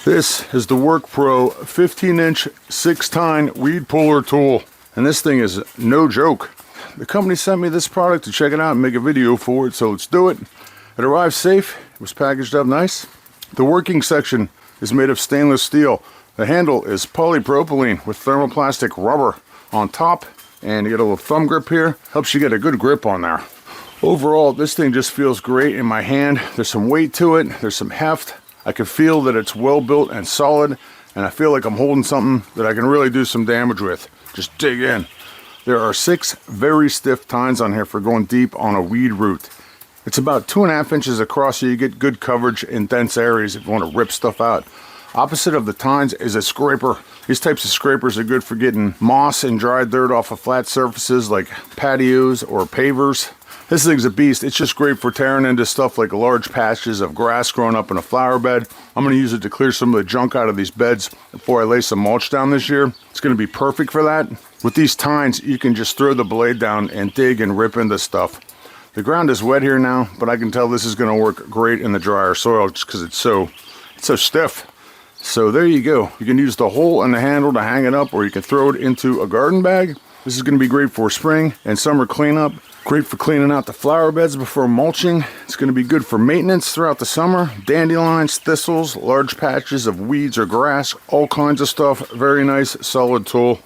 This is the WORKPRO 15-inch 6-tine weed puller tool, and this thing is no joke. The company sent me this product to check it out and make a video for it, so let's do it. It arrived safe, it was packaged up nice. The working section is made of stainless steel. The handle is polypropylene with thermoplastic rubber on top, and you get a little thumb grip here, helps you get a good grip on there. Overall, this thing just feels great in my hand. There's some weight to it, there's some heft. I can feel that it's well built and solid, and I feel like I'm holding something that I can really do some damage with. Just dig in. There are 6 very stiff tines on here for going deep on a weed root. It's about 2.5 inches across, so you get good coverage in dense areas if you want to rip stuff out. Opposite of the tines is a scraper. These types of scrapers are good for getting moss and dry dirt off of flat surfaces like patios or pavers. This thing's a beast. It's just great for tearing into stuff like large patches of grass growing up in a flower bed. I'm going to use it to clear some of the junk out of these beds before I lay some mulch down this year. It's going to be perfect for that. With these tines, you can just throw the blade down and dig and rip into stuff. The ground is wet here now, but I can tell this is going to work great in the drier soil just because it's so stiff. So there you go. You can use the hole in the handle to hang it up, or you can throw it into a garden bag. This is going to be great for spring and summer cleanup. Great for cleaning out the flower beds before mulching. It's going to be good for maintenance throughout the summer. Dandelions, thistles, large patches of weeds or grass, all kinds of stuff. Very nice, solid tool.